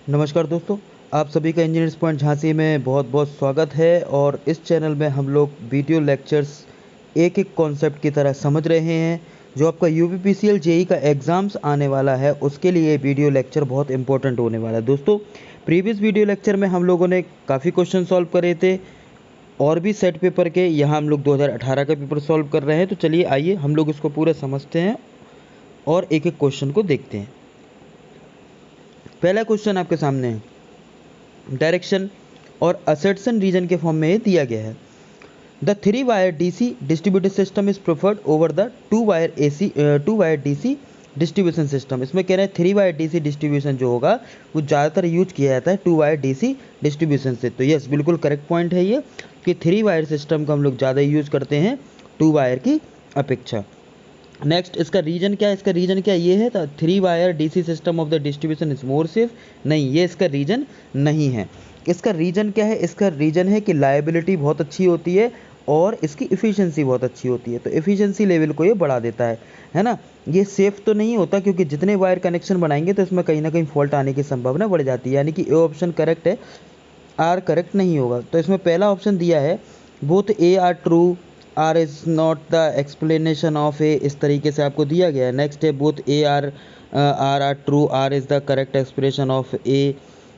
नमस्कार दोस्तों, आप सभी का इंजीनियर्स पॉइंट झांसी में बहुत बहुत स्वागत है। और इस चैनल में हम लोग वीडियो लेक्चर्स एक एक कॉन्सेप्ट की तरह समझ रहे हैं। जो आपका यूपीपीसीएल जेई का एग्ज़ाम्स आने वाला है उसके लिए वीडियो लेक्चर बहुत इंपॉर्टेंट होने वाला है। दोस्तों, प्रीवियस वीडियो लेक्चर में हम लोगों ने काफ़ी क्वेश्चन सॉल्व करे थे और भी सेट पेपर के। यहाँ हम लोग 2018 का पेपर सॉल्व कर रहे हैं। तो चलिए आइए हम लोग इसको पूरा समझते हैं और एक एक क्वेश्चन को देखते हैं। पहला क्वेश्चन आपके सामने है, डायरेक्शन और असर्शन रीजन के फॉर्म में ये दिया गया है। The 3 wire DC distributed system is preferred over the 2 wire DC distribution system. इसमें कह रहे हैं 3 वायर डीसी डिस्ट्रीब्यूशन जो होगा वो ज़्यादातर यूज किया जाता है 2 वायर डीसी डिस्ट्रीब्यूशन से। तो यस, बिल्कुल करेक्ट पॉइंट है ये कि 3 वायर सिस्टम को हम लोग ज़्यादा यूज करते हैं 2 वायर की अपेक्षा। नेक्स्ट, इसका रीजन क्या है? इसका रीजन क्या ये है? तो 3 wire DC system of the distribution is more safe. नहीं, ये इसका रीजन नहीं है। इसका रीजन क्या है? इसका रीजन है कि लायबिलिटी बहुत अच्छी होती है और इसकी इफ़िशियंसी बहुत अच्छी होती है। तो इफ़िशियंसी लेवल को ये बढ़ा देता है ना। ये सेफ़ तो नहीं होता क्योंकि जितने वायर कनेक्शन बनाएंगे तो इसमें कहीं ना कहीं फॉल्ट आने की संभावना बढ़ जाती है। यानी कि ए ऑप्शन करेक्ट है, आर करेक्ट नहीं होगा। तो इसमें पहला ऑप्शन दिया है both A R true, R is not the explanation of A, इस तरीके से आपको दिया गया है। नेक्स्ट है both A R R true, R is the correct expression of A,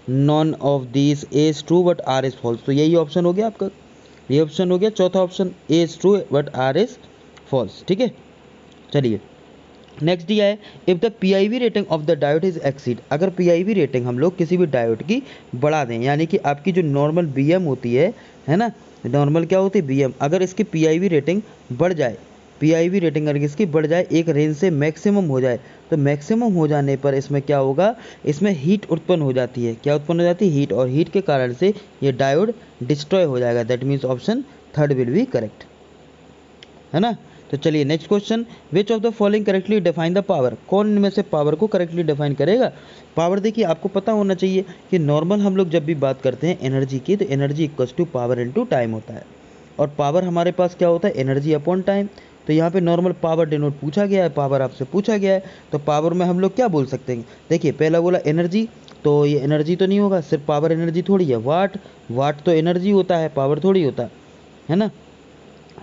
none of this A is true but R is false. तो यही ऑप्शन हो गया आपका, ये ऑप्शन हो गया चौथा option, A is true but R is false. ठीक है, चलिए नेक्स्ट दिया है if the PIV rating of the diode is exceed. अगर पीआईवी रेटिंग हम लोग किसी भी डायोड की बढ़ा दें, यानी कि आपकी जो नॉर्मल बीएम होती है ना, नॉर्मल क्या होती है बीएम, अगर इसकी पीआईवी रेटिंग बढ़ जाए, पीआईवी रेटिंग अगर इसकी बढ़ जाए एक रेंज से मैक्सिमम हो जाए, तो मैक्सिमम हो जाने पर इसमें क्या होगा, इसमें हीट उत्पन्न हो जाती है। क्या उत्पन्न हो जाती है? हीट। और हीट के कारण से ये डायोड डिस्ट्रॉय हो जाएगा। That means option third will be correct, है ना। तो चलिए next question, which of the following correctly define the power. कौन इनमें से पावर को करेक्टली डिफाइन करेगा? पावर देखिए आपको पता होना चाहिए कि नॉर्मल हम लोग जब भी बात करते हैं एनर्जी की, तो energy equals to power into time होता है। और पावर हमारे पास क्या होता है? Energy upon time. तो यहाँ पे नॉर्मल पावर डिनोट पूछा गया है, पावर आपसे पूछा गया है, तो पावर में हम लोग क्या बोल सकते हैं? देखिए पहला बोला एनर्जी, तो ये एनर्जी तो नहीं होगा, सिर्फ पावर एनर्जी थोड़ी है। वाट, वाट तो एनर्जी होता है, पावर थोड़ी होता है ना।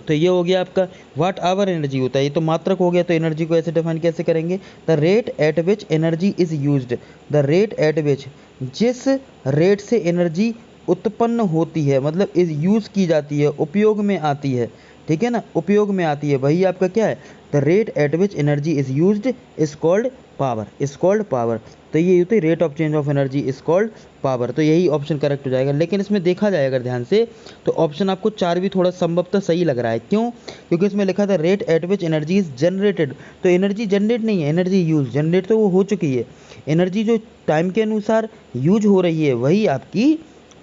तो ये हो गया आपका वाट आवर एनर्जी होता है, ये तो मात्रक हो गया। तो एनर्जी को ऐसे डिफाइन कैसे करेंगे? The rate at which energy is used, the rate at विच, जिस रेट से एनर्जी उत्पन्न होती है, मतलब इज यूज़ की जाती है, उपयोग में आती है, ठीक है ना, उपयोग में आती है, वही आपका क्या है? The rate at which energy is used is called power, is called power. तो ये होती है rate of change of energy is called power. तो यही ऑप्शन करेक्ट हो जाएगा। लेकिन इसमें देखा जाए अगर ध्यान से, तो ऑप्शन आपको 4 भी थोड़ा संभवतः सही लग रहा है। क्यों? क्योंकि इसमें लिखा था rate at which energy is generated. तो एनर्जी जनरेट नहीं है, एनर्जी यूज, जनरेट तो वो हो चुकी है। एनर्जी जो टाइम के अनुसार यूज हो रही है वही आपकी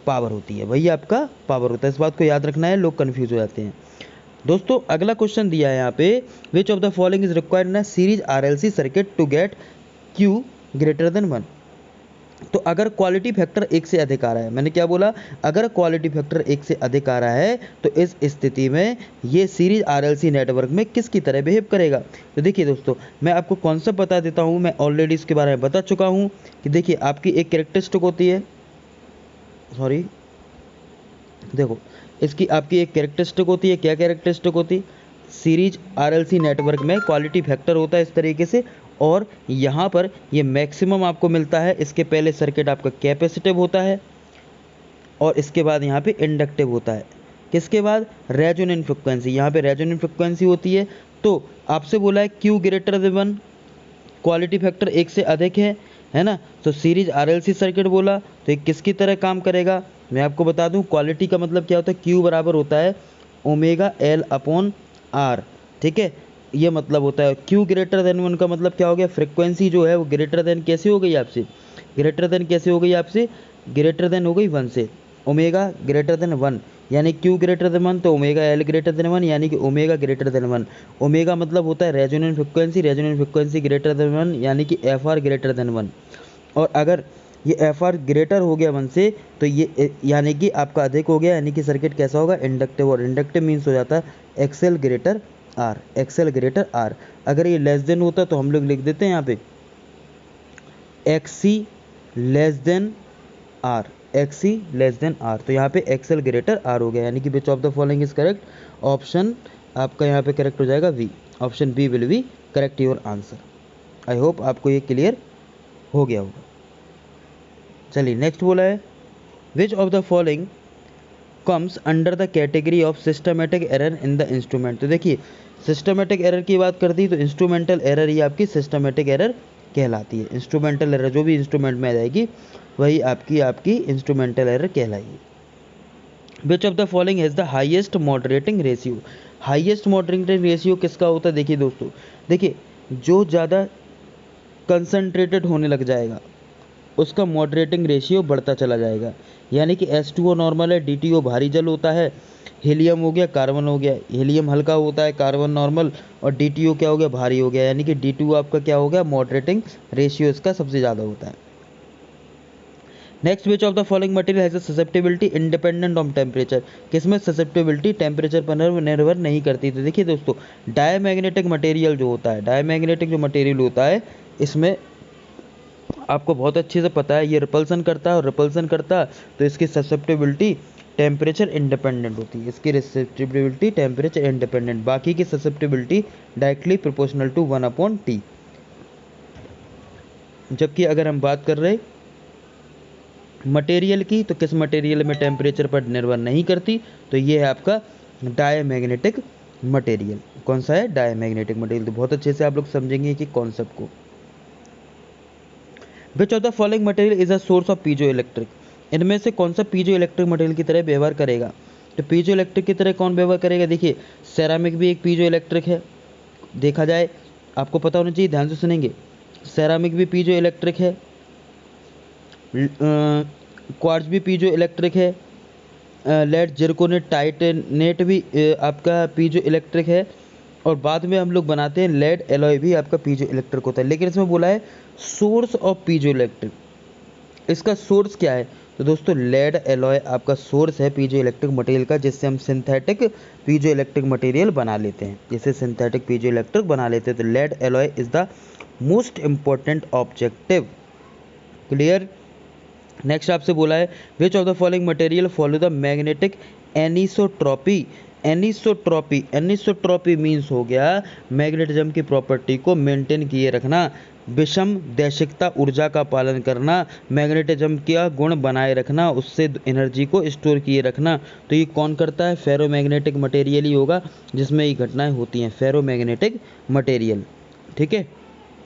पावर होती है, वही आपका पावर होता है। इस बात को याद रखना है, लोग कन्फ्यूज हो जाते हैं। दोस्तों अगला क्वेश्चन दिया है यहाँ पे, which of the following is required in series RLC circuit to get Q greater than 1। तो अगर क्वालिटी फैक्टर 1 से अधिक आ रहा है, मैंने क्या बोला? अगर क्वालिटी फैक्टर 1 से अधिक आ रहा है तो इस स्थिति में ये सीरीज आरएलसी नेटवर्क में किसकी तरह बिहेव करेगा? तो देखिए दोस्तों, मैं आपको कॉन्सेप्ट बता देता हूँ, मैं ऑलरेडी इसके बारे में बता चुका हूँ कि देखिए आपकी एक कैरेक्टरिस्टिक होती है, सॉरी देखो, इसकी आपकी एक कैरेक्टरिस्टिक होती है। क्या कैरेक्टरिस्टिक होती? सीरीज आरएलसी नेटवर्क में क्वालिटी फैक्टर होता है इस तरीके से, और यहाँ पर ये मैक्सिमम आपको मिलता है। इसके पहले सर्किट आपका कैपेसिटिव होता है और इसके बाद यहाँ पे इंडक्टिव होता है। किसके बाद? रेजोनेंट फ्रिक्वेंसी, यहाँ पे रेजोनेंट फ्रिक्वेंसी होती है। तो आपसे बोला है Q greater than 1, quality factor 1 से अधिक है ना। तो सीरीज आरएलसी सर्किट बोला, तो ये किसकी तरह काम करेगा? मैं आपको बता दूं, क्वालिटी का मतलब क्या होता है? क्यू बराबर होता है ओमेगा एल अपॉन आर, ठीक है। ये मतलब होता है क्यू ग्रेटर देन 1 का मतलब क्या हो गया? फ्रिक्वेंसी जो है वो ग्रेटर देन कैसे हो गई आपसे? ग्रेटर देन कैसे हो गई आपसे? ग्रेटर देन हो गई 1 से। ओमेगा ग्रेटर देन 1 यानी क्यू ग्रेटर देन 1, तो ओमेगा एल ग्रेटर देन 1 यानी कि ओमेगा ग्रेटर देन 1। ओमेगा मतलब होता है resonant frequency, resonant frequency greater than 1 यानी कि एफ आर ग्रेटर देन 1। और अगर ये एफ आर ग्रेटर हो गया 1 से, तो ये यानी कि आपका अधिक हो गया, यानी कि सर्किट कैसा होगा? इंडक्टिव। और इंडक्टिव मीन्स हो जाता है X L greater R, X L greater R. अगर ये लेस देन होता तो हम लोग लिख देते हैं यहाँ पे X C less than R, XC less than R, तो यहाँ पे XL ग्रेटर आर हो गया, यानी कि which of the following is correct, option आपका यहाँ पे करेक्ट हो जाएगा वी, option B will be correct your answer. I hope आपको ये क्लियर हो गया होगा। चलिए नेक्स्ट बोला है which of the following comes under the category of systematic error in the instrument. तो देखिए सिस्टमेटिक एरर की बात करती है तो इंस्ट्रूमेंटल एरर ही आपकी सिस्टमेटिक एरर कहलाती है। इंस्ट्रूमेंटल एरर जो भी इंस्ट्रूमेंट में आ जाएगी वही आपकी इंस्ट्रूमेंटल एरर कहलाएगी। Which of the following has the highest moderating ratio. Highest moderating ratio किसका होता है, देखिए दोस्तों, देखिए जो ज़्यादा कंसनट्रेटेड होने लग जाएगा उसका मॉडरेटिंग रेशियो बढ़ता चला जाएगा। यानी कि H2O नॉर्मल है, DTO भारी जल होता है, हीलियम हो गया, कार्बन हो गया, हीलियम हल्का होता है, कार्बन नॉर्मल, और DTO क्या हो गया, भारी हो गया, यानी कि D2 आपका क्या हो गया, मॉडरेटिंग रेशियो इसका सबसे ज़्यादा होता है। Next which of the following material has a susceptibility independent of temperature. किसमें ससेप्टिबिलिटी टेम्परेचर पर निर्भर नहीं करती। तो देखिए दोस्तों डायमैग्नेटिक मटेरियल जो होता है, डायमैग्नेटिक जो मटेरियल होता है इसमें आपको बहुत अच्छे से पता है ये रिपल्सन करता है, और रिपल्सन करता है तो इसकी ससेप्टिबिलिटी टेम्परेचर इंडिपेंडेंट होती है, इसकी रिसेप्टिबिलिटी टेम्परेचर इंडिपेंडेंट, बाकी की susceptibility directly proportional to 1/T। जबकि अगर हम बात कर रहे मटेरियल की तो किस मटेरियल में टेम्परेचर पर निर्भर नहीं करती, तो ये है आपका डायमैग्नेटिक मटेरियल। कौन सा है, डायमैग्नेटिक मटेरियल। तो बहुत अच्छे से आप लोग समझेंगे कि कॉन्सेप्ट को। विच of the following material is a source of piezo electric. इनमें से कौन सा पीजो इलेक्ट्रिक मटेरियल की तरह व्यवहार करेगा। तो पीजो इलेक्ट्रिक की तरह कौन व्यवहार करेगा, देखिए सेरामिक भी एक पीजो इलेक्ट्रिक है, देखा जाए आपको पता होना चाहिए, ध्यान से सुनेंगे। सेरामिक भी पीजो इलेक्ट्रिक है, क्वार्ट्ज भी पीजो इलेक्ट्रिक है, लेड जिरकोनेट टाइटेनेट भी आपका पीजो इलेक्ट्रिक है, और बाद में हम लोग बनाते हैं लेड एलॉय भी आपका पीजो इलेक्ट्रिक होता है। लेकिन इसमें बोला है सोर्स ऑफ पीजो इलेक्ट्रिक, इसका सोर्स क्या है, तो दोस्तों लेड एलॉय आपका सोर्स है पीजो इलेक्ट्रिक मटेरियल का, जिससे हम सिंथेटिक पीजो इलेक्ट्रिक मटेरियल बना लेते हैं, जिससे सिंथेटिक पीजो इलेक्ट्रिक बना लेते हैं। तो lead alloy is the most important objective. Clear. Next आपसे बोला है which of the following material follow the magnetic anisotropy. Anisotropy means हो गया मैग्नेटिज्म की प्रॉपर्टी को मेंटेन किए रखना, विषम दैशिकता ऊर्जा का पालन करना, मैग्नेटिज्म का गुण बनाए रखना, उससे एनर्जी को स्टोर किए रखना। तो ये कौन करता है, फेरोमैग्नेटिक मटेरियल ही होगा जिसमें ये घटनाएं होती हैं, फेरोमैग्नेटिक मटेरियल। ठीक है।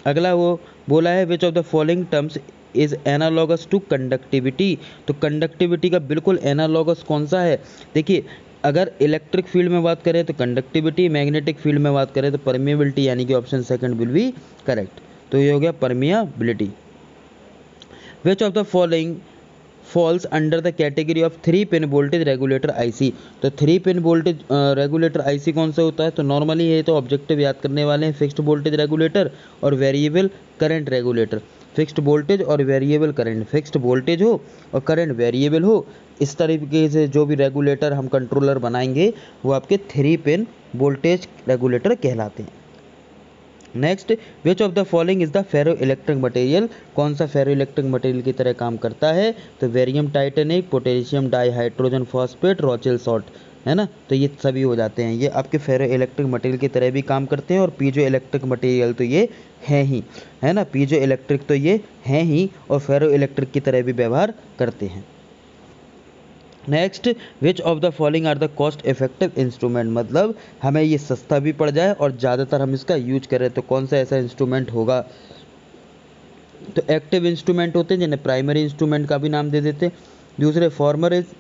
अगला वो बोला है which of the following terms is analogous to conductivity. तो कंडक्टिविटी का बिल्कुल एनालॉगस कौन सा है, देखिए अगर इलेक्ट्रिक फील्ड में बात करें तो कंडक्टिविटी, मैग्नेटिक फील्ड में बात करें तो परमिएबिलिटी, यानी कि option second will be correct. तो ये हो गया permeability. Which of the following falls under the category of 3 pin voltage regulator IC. तो 3 पिन वोल्टेज रेगुलेटर आईसी कौन सा होता है, तो नॉर्मली ये तो ऑब्जेक्टिव याद करने वाले हैं, फिक्स्ड वोल्टेज रेगुलेटर और variable current regulator. Fixed voltage और वेरिएबल करंट, फिक्स्ड वोल्टेज हो और करंट वेरिएबल हो, इस तरीके से जो भी रेगुलेटर हम कंट्रोलर बनाएंगे वो आपके 3 पिन वोल्टेज रेगुलेटर कहलाते हैं। Next which of the following is the ferroelectric material. कौन सा फेरो इलेक्ट्रिक मटेरियल की तरह काम करता है, तो barium titanate, potassium dihydrogen phosphate, Rochelle salt, है ना। तो ये सभी हो जाते हैं, ये आपके फेरो इलेक्ट्रिक मटेरियल की तरह भी काम करते हैं, और पीजो इलेक्ट्रिक मटेरियल तो ये हैं ही, है ना, पीजो इलेक्ट्रिक तो ये हैं ही, और फेरो इलेक्ट्रिक की तरह भी व्यवहार करते हैं। Next which of the following are the cost effective instrument, मतलब हमें ये सस्ता भी पड़ जाए और ज़्यादातर हम इसका यूज करें, तो कौन सा ऐसा इंस्ट्रूमेंट होगा। तो एक्टिव इंस्ट्रूमेंट होते हैं जिन्हें प्राइमरी इंस्ट्रूमेंट का भी नाम दे देते हैं। दूसरे farmer is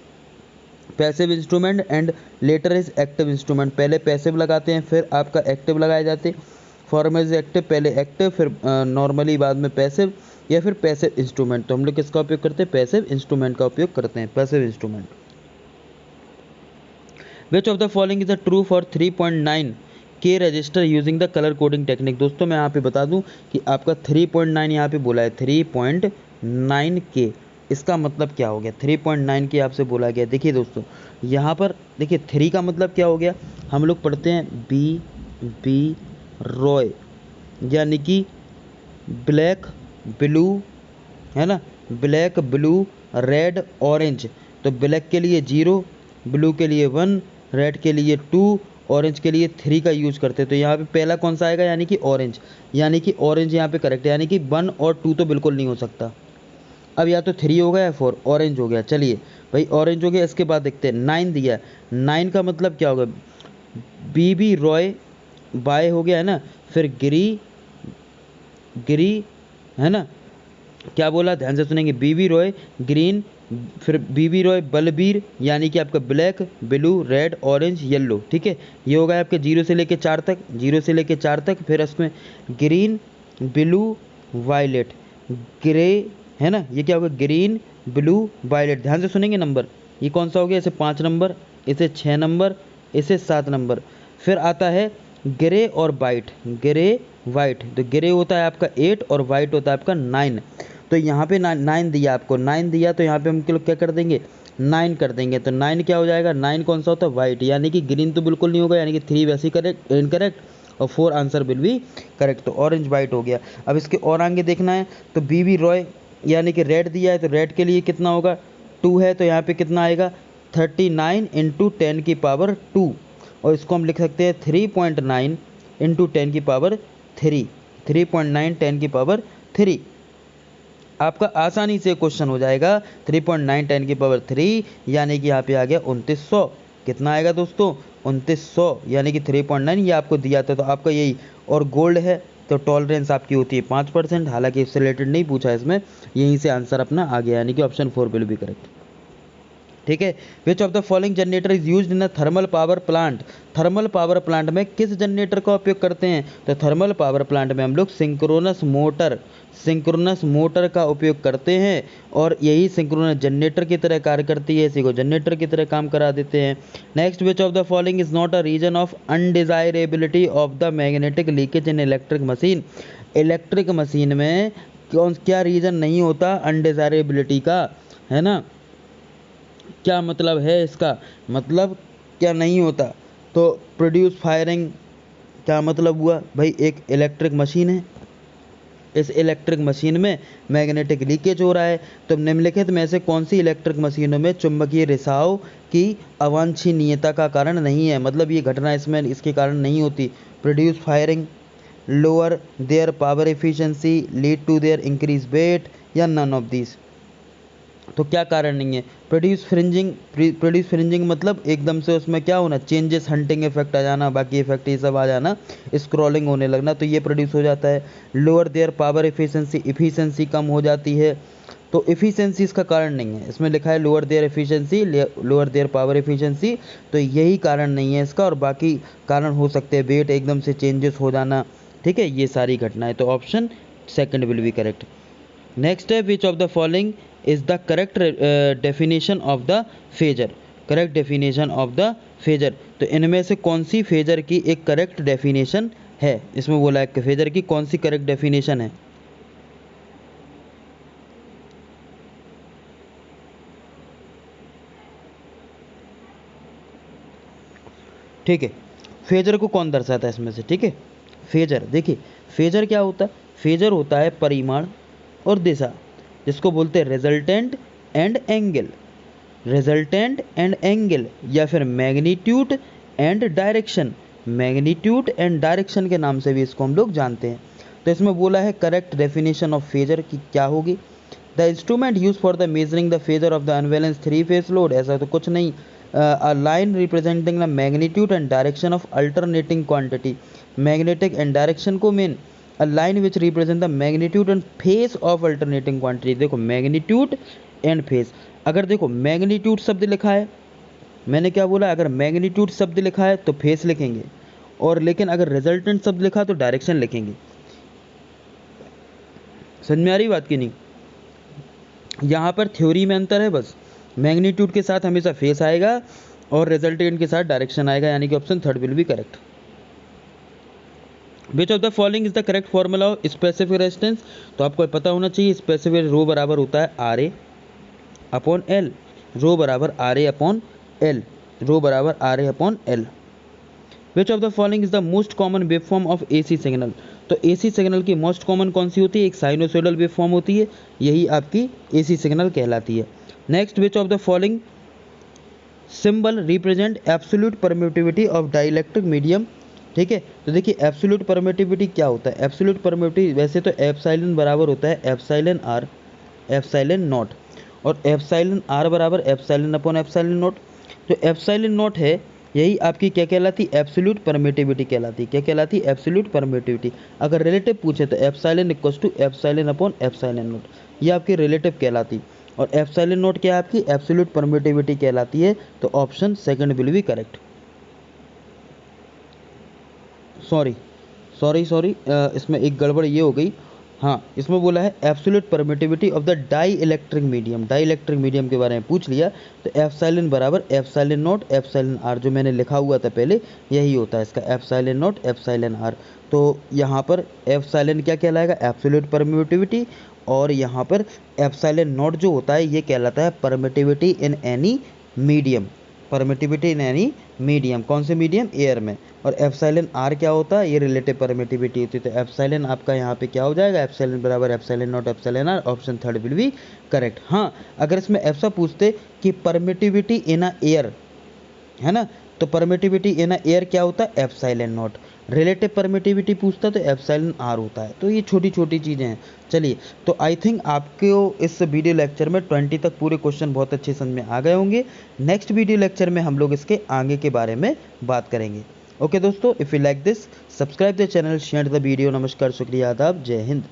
passive instrument and later is active instrument. पहले पैसिव लगाते हैं फिर आपका एक्टिव लगाए जाते हैं। फॉर्मर इज एक्टिव, पहले एक्टिव फिर नॉर्मली बाद में पैसिव, या फिर पैसिव इंस्ट्रूमेंट। तो हम लोग किसका उपयोग करते हैं, पैसिव इंस्ट्रूमेंट का उपयोग करते हैं, passive instrument. Which of the following is a true for 3.9 के register using the colour coding technique. दोस्तों मैं यहाँ पे बता दूं कि आपका 3.9 यहाँ पे बोला है 3.9 के, इसका मतलब क्या हो गया, 3.9 के आपसे बोला गया। देखिए दोस्तों यहाँ पर देखिए 3 का मतलब क्या हो गया, हम लोग पढ़ते हैं बी रॉय, यानी कि ब्लैक ब्लू, है ना, ब्लैक ब्लू रेड ऑरेंज, तो ब्लैक के लिए 0, ब्लू के लिए 1, रेड के लिए 2, ऑरेंज के लिए 3 का यूज करते हैं। तो यहाँ पे पहला कौन सा आएगा, यानी कि ऑरेंज, यानी कि ऑरेंज यहाँ पे करेक्ट है, यानी कि 1 और 2 तो बिल्कुल नहीं हो सकता। अब या तो 3 होगा या 4, ऑरेंज हो गया। चलिए भाई ऑरेंज हो गया, इसके बाद देखते हैं 9 दिया है, 9 का मतलब क्या होगा, बीबी रॉय बाय हो गया है ना, फिर गिरी गिरी है ना, क्या बोला ध्यान से सुनेंगे, बीबी रॉय ग्रीन, फिर बीबी रॉय बलबीर यानी कि आपका black, blue, red, orange, yellow. ठीक है, ये होगा आपके 0 से लेके 4 तक, 0 से लेके 4 तक। फिर उसमें ग्रीन, ब्लू, वायलेट, ग्रे है ना, ये क्या होगा, ग्रीन, ब्लू, वायलेट। ध्यान से सुनेंगे नंबर, ये कौन सा हो गया, इसे 5 नंबर, इसे 6 नंबर, इसे 7 नंबर। फिर आता है ग्रे और वाइट, ग्रे वाइट, तो ग्रे होता है आपका 8 और वाइट होता है आपका 9। तो यहाँ पे 9 दिया आपको, 9 दिया तो यहाँ पे हम लोग क्या कर देंगे, 9 कर देंगे। तो 9 क्या हो जाएगा, 9 कौन सा होता है, वाइट, यानी कि ग्रीन तो बिल्कुल नहीं होगा, यानी कि 3 वैसे ही करेक्ट इनकरेक्ट, और 4 आंसर विल बी करेक्ट। तो ऑरेंज वाइट हो गया। अब इसके और आगे देखना है, तो बीबी रॉय यानी कि रेड दिया है, तो रेड के लिए कितना होगा, 2 है, तो यहाँ पे कितना आएगा, 39 इंटू 10 की पावर 2, और इसको हम लिख सकते हैं 3.9 इंटू 10 की पावर 3, 3.9 10 की पावर 3। आपका आसानी से क्वेश्चन हो जाएगा, 3.9 10 की पावर 3, यानी कि यहाँ पे आ गया 2900। कितना आएगा दोस्तों, 2900, यानी कि 3.9 ये आपको दिया था, तो आपका यही। और गोल्ड है तो टॉलरेंस आपकी होती है 5%, हालांकि इससे रिलेटेड नहीं पूछा इसमें, यहीं से आंसर अपना आ गया, यानी कि ऑप्शन 4 विल बी करेक्ट। ठीक है, which of the following generator is used in a thermal power plant, thermal power plant में किस जनरेटर का उपयोग करते हैं, तो थर्मल पावर प्लांट में हम लोग सिंक्रोनस मोटर का उपयोग करते हैं, और यही सिंक्रोनस जनरेटर की तरह कार्य करती है, इसी को जनरेटर की तरह काम करा देते हैं। Next, which of the following is not a reason of undesirability of the magnetic leakage in electric machine, electric machine में क्या रीजन नहीं होता अनडिजायरेबिलिटी का, है ना, क्या मतलब है इसका, मतलब क्या नहीं होता, तो प्रोड्यूस फायरिंग, क्या मतलब हुआ भाई, एक इलेक्ट्रिक मशीन है, इस इलेक्ट्रिक मशीन में मैग्नेटिक लीकेज हो रहा है, तो निम्नलिखित में से कौन सी इलेक्ट्रिक मशीनों में चुंबकीय रिसाव की अवांछनीयता का कारण नहीं है, मतलब ये घटना इसमें इसके कारण नहीं होती। Produce firing, lower their power efficiency, lead to their increase weight, या नन ऑफ दिस। तो क्या कारण नहीं है, प्रोड्यूस फ्रिंजिंग मतलब एकदम से उसमें क्या होना, चेंजेस, हंटिंग इफेक्ट आ जाना, बाकी इफेक्ट ये सब आ जाना, स्क्रॉलिंग होने लगना, तो ये प्रोड्यूस हो जाता है। लोअर देयर पावर एफिशिएंसी कम हो जाती है, तो एफिशिएंसी इसका कारण नहीं है, इसमें लिखा है lower their efficiency, lower their power efficiency, तो यही कारण नहीं है इसका, और बाकी कारण हो सकते हैं, वेट एकदम से चेंजेस हो जाना। ठीक है, ये सारी घटनाएं, तो option second will be correct. Next है, which of the following is the correct definition of the phasor, correct definition of the phasor, तो इनमें से कौन सी फेजर की एक करेक्ट डेफिनेशन है, इसमें बोला है कि फेजर की कौन सी करेक्ट डेफिनेशन है। ठीक है, फेजर को कौन दर्शाता है इसमें से, ठीक है, फेजर देखिए, फेजर क्या होता है, फेजर होता है परिमाण और दिशा, जिसको बोलते हैं resultant and angle, resultant and angle, या फिर magnitude and direction, magnitude and direction के नाम से भी इसको हम लोग जानते हैं। तो इसमें बोला है करेक्ट डेफिनेशन ऑफ फेजर की क्या होगी, the instrument use for the measuring the phasor of the unbalance 3 phase load, ऐसा तो कुछ नहीं, a line representing the magnitude and direction of alternating quantity, magnetic and direction को main, a line which represent the magnitude and phase of alternating quantity। देखो magnitude and phase, अगर देखो magnitude शब्द लिखा है, मैंने क्या बोला, अगर magnitude शब्द लिखा है तो phase लिखेंगे, और लेकिन अगर resultant शब्द लिखा तो डायरेक्शन लिखेंगे। समझ में आ रही बात की नहीं, यहाँ पर थ्योरी में अंतर है बस, मैग्नीट्यूड के साथ हमेशा फेस आएगा और रिजल्टेंट के साथ डायरेक्शन आएगा, यानी कि option third will be correct. Which of the following is the correct formula of specific resistance, तो आपको पता होना चाहिए, स्पेसिफिक रो बराबर होता है R A upon L, rho बराबर R A upon L, rho बराबर R A upon L. Which of the following is the most common wave form of AC signal, तो एसी सिग्नल की मोस्ट कॉमन कौन सी होती है, एक sinusoidal wave form होती है, यही आपकी एसी सिग्नल कहलाती है। Next, which of the following symbol represent absolute permittivity of dielectric medium. ठीक है, तो देखिए एब्सोल्यूट परमिटिविटी क्या होता है। एब्सोल्यूट परमिटिविटी वैसे तो एप्सिलॉन बराबर होता है एप्सिलॉन आर एप्सिलॉन नॉट, और एप्सिलॉन आर बराबर एप्सिलॉन अपॉन एप्सिलॉन नॉट। जो एप्सिलॉन नॉट है यही आपकी क्या कहलाती, एब्सोल्यूट परमिटिविटी कहलाती। क्या कहलाती, एब्सोल्यूट परमिटिविटी। अगर रिलेटिव पूछे तो epsilon equals to epsilon upon epsilon naught, ये आपकी रिलेटिव कहलाती। और एप्सिलॉन नॉट क्या है आपकी, एब्सोल्यूट परमिटिविटी कहलाती है। तो option second will be correct. Sorry इसमें एक गड़बड़ ये हो गई। हाँ, इसमें बोला है absolute permittivity of the dielectric medium. Dielectric medium के बारे में पूछ लिया तो एप्सिलॉन बराबर एप्सिलॉन नॉट एप्सिलॉन आर, जो मैंने लिखा हुआ था पहले यही होता है इसका, एप्सिलॉन नॉट एप्सिलॉन आर। तो यहाँ पर एप्सिलॉन क्या कहलाएगा, एब्सोल्यूट परमिटिविटी, और यहाँ पर एप्सिलॉन नॉट जो होता है ये कहलाता है permittivity in any medium. Permittivity in any medium, कौन से मीडियम, एयर में। और एप्सिलॉन आर क्या होता है, ये रिलेटिव परमिटिविटी होती है। तो एप्सिलॉन आपका यहाँ पे क्या हो जाएगा, एप्सिलॉन बराबर epsilon naught epsilon R, option third will be correct. हाँ, अगर इसमें ऐसा पूछते कि परमिटिविटी इन अ एयर, है ना, तो परमिटिविटी इन अ एयर क्या होता है, एप्सिलॉन नॉट। रिलेटिव परमिटिविटी पूछता तो एप्सिलॉन आर होता है। तो ये छोटी छोटी चीज़ें हैं। चलिए, तो आई थिंक आपको इस वीडियो लेक्चर में 20 तक पूरे क्वेश्चन बहुत अच्छे समझ में आ गए होंगे। नेक्स्ट वीडियो लेक्चर में हम लोग इसके आगे के बारे में बात करेंगे। ओके दोस्तों, if you like this subscribe the channel, share the video. नमस्कार, शुक्रिया, आदाब, जय हिंद।